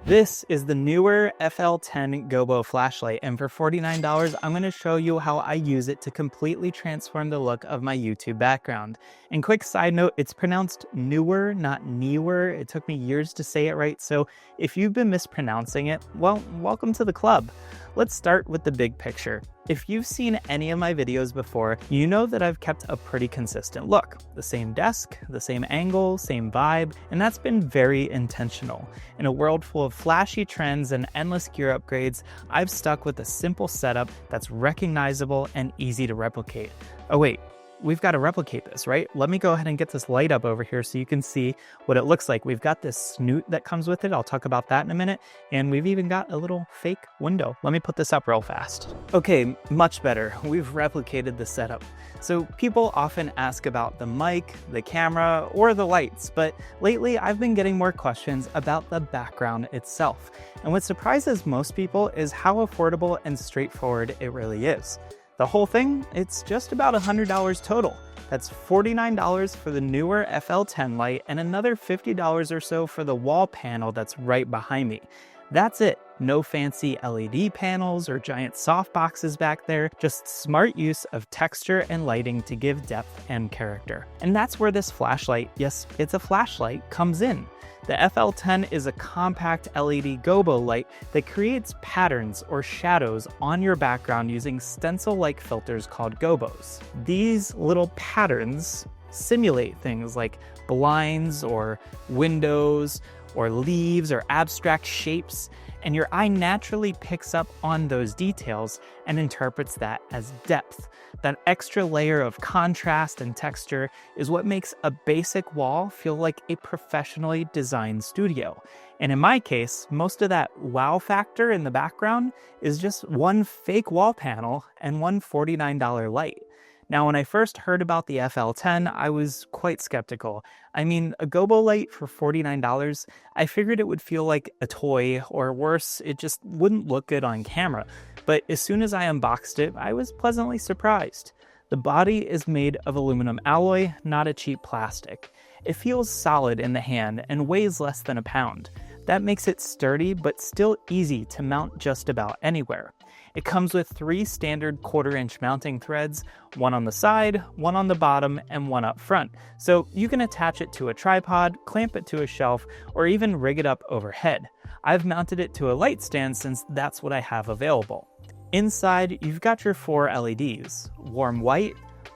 This is the Neewer FL10 Gobo flashlight, and for $49, I'm going to show you how I use it to completely transform the look of my YouTube background. And quick side note, it's pronounced Neewer, not Neewer. It took me years to say it right, so if you've been mispronouncing it, well, welcome to the club. Let's start with the big picture. If you've seen any of my videos before, you know that I've kept a pretty consistent look. The same desk, the same angle, same vibe, and that's been very intentional. In a world full of flashy trends and endless gear upgrades, I've stuck with a simple setup that's recognizable and easy to replicate. Oh wait, we've got to replicate this, right? Let me go ahead and get this light up over here so you can see what it looks like. We've got this snoot that comes with it. I'll talk about that in a minute. And we've even got a little fake window. Let me put this up real fast. Okay, much better. We've replicated the setup. So people often ask about the mic, the camera, or the lights, but lately I've been getting more questions about the background itself. And what surprises most people is how affordable and straightforward it really is. The whole thing, it's just about $100 total. That's $49 for the Neewer FL10 light and another $50 or so for the wall panel that's right behind me. That's it. No fancy LED panels or giant softboxes back there, just smart use of texture and lighting to give depth and character. And that's where this flashlight, yes, it's a flashlight, comes in. The FL10 is a compact LED gobo light that creates patterns or shadows on your background using stencil-like filters called gobos. These little patterns simulate things like blinds or windows or leaves or abstract shapes, and your eye naturally picks up on those details and interprets that as depth. That extra layer of contrast and texture is what makes a basic wall feel like a professionally designed studio. And in my case, most of that wow factor in the background is just one fake wall panel and one $49 light. Now, when I first heard about the FL10, I was quite skeptical. I mean, a gobo light for $49, I figured it would feel like a toy, or worse, it just wouldn't look good on camera. But as soon as I unboxed it, I was pleasantly surprised. The body is made of aluminum alloy, not a cheap plastic. It feels solid in the hand and weighs less than a pound. That makes it sturdy, but still easy to mount just about anywhere. It comes with 3 standard 1/4-inch mounting threads, one on the side, one on the bottom, and one up front. So you can attach it to a tripod, clamp it to a shelf, or even rig it up overhead. I've mounted it to a light stand since that's what I have available. Inside, you've got your 4 LEDs, warm white,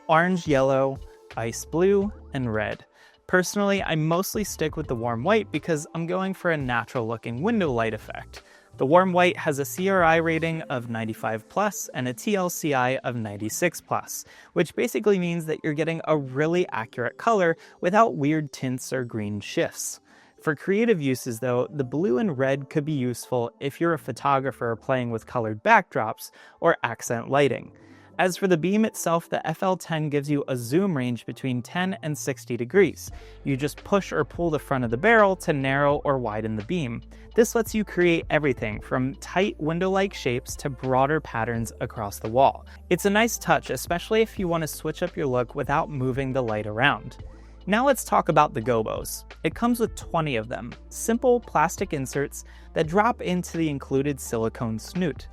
orange yellow, ice blue, and red. Personally, I mostly stick with the warm white because I'm going for a natural looking window light effect. The warm white has a CRI rating of 95+ and a TLCI of 96+, which basically means that you're getting a really accurate color without weird tints or green shifts. For creative uses though, the blue and red could be useful if you're a photographer playing with colored backdrops or accent lighting. As for the beam itself, the FL10 gives you a zoom range between 10 and 60 degrees. You just push or pull the front of the barrel to narrow or widen the beam. This lets you create everything from tight window-like shapes to broader patterns across the wall. It's a nice touch, especially if you want to switch up your look without moving the light around. Now let's talk about the gobos. It comes with 20 of them, simple plastic inserts that drop into the included silicone snoot.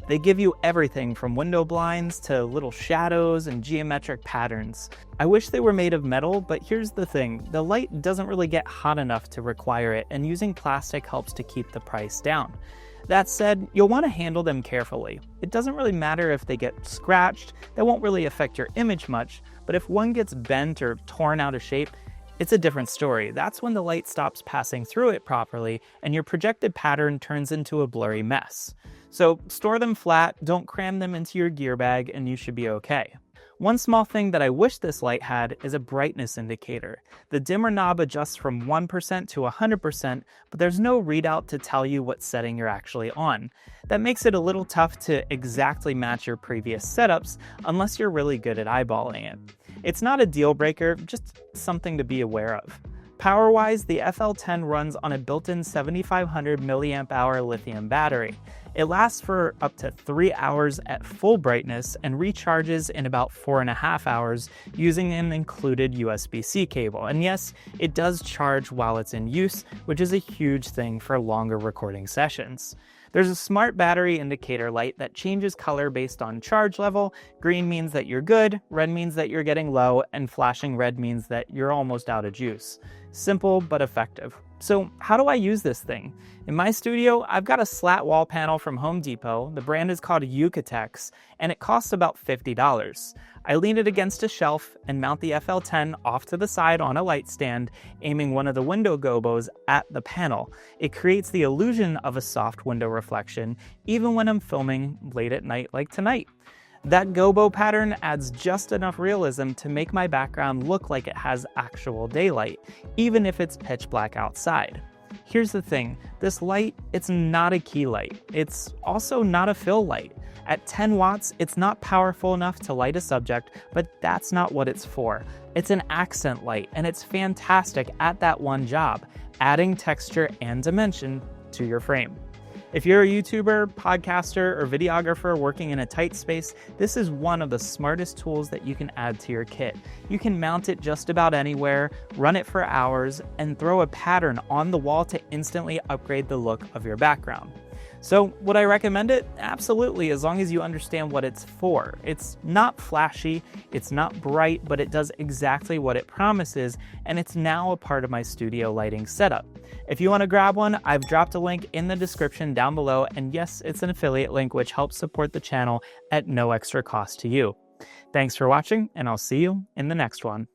They give you everything from window blinds to little shadows and geometric patterns. I wish they were made of metal, but here's the thing, the light doesn't really get hot enough to require it, and using plastic helps to keep the price down. That said, you'll want to handle them carefully. It doesn't really matter if they get scratched, that won't really affect your image much, but if one gets bent or torn out of shape, it's a different story. That's when the light stops passing through it properly and your projected pattern turns into a blurry mess. So store them flat, don't cram them into your gear bag, and you should be okay. One small thing that I wish this light had is a brightness indicator. The dimmer knob adjusts from 1% to 100%, but there's no readout to tell you what setting you're actually on. That makes it a little tough to exactly match your previous setups unless you're really good at eyeballing it. It's not a deal breaker, just something to be aware of. Power-wise, the FL10 runs on a built-in 7500 mAh lithium battery. It lasts for up to 3 hours at full brightness and recharges in about 4.5 hours using an included USB-C cable. And yes, it does charge while it's in use, which is a huge thing for longer recording sessions. There's a smart battery indicator light that changes color based on charge level. Green means that you're good, red means that you're getting low, and flashing red means that you're almost out of juice. Simple but effective. So how do I use this thing? In my studio, I've got a slat wall panel from Home Depot. The brand is called Yucatex, and it costs about $50. I lean it against a shelf and mount the FL10 off to the side on a light stand, aiming one of the window gobos at the panel. It creates the illusion of a soft window reflection, even when I'm filming late at night like tonight. That gobo pattern adds just enough realism to make my background look like it has actual daylight, even if it's pitch black outside. Here's the thing, this light, it's not a key light. It's also not a fill light. At 10 watts, it's not powerful enough to light a subject, but that's not what it's for. It's an accent light, and it's fantastic at that one job, adding texture and dimension to your frame. If you're a YouTuber, podcaster, or videographer working in a tight space, this is one of the smartest tools that you can add to your kit. You can mount it just about anywhere, run it for hours, and throw a pattern on the wall to instantly upgrade the look of your background. So would I recommend it? Absolutely, as long as you understand what it's for. It's not flashy, it's not bright, but it does exactly what it promises, and it's now a part of my studio lighting setup. If you want to grab one, I've dropped a link in the description down below, and yes, it's an affiliate link which helps support the channel at no extra cost to you. Thanks for watching, and I'll see you in the next one.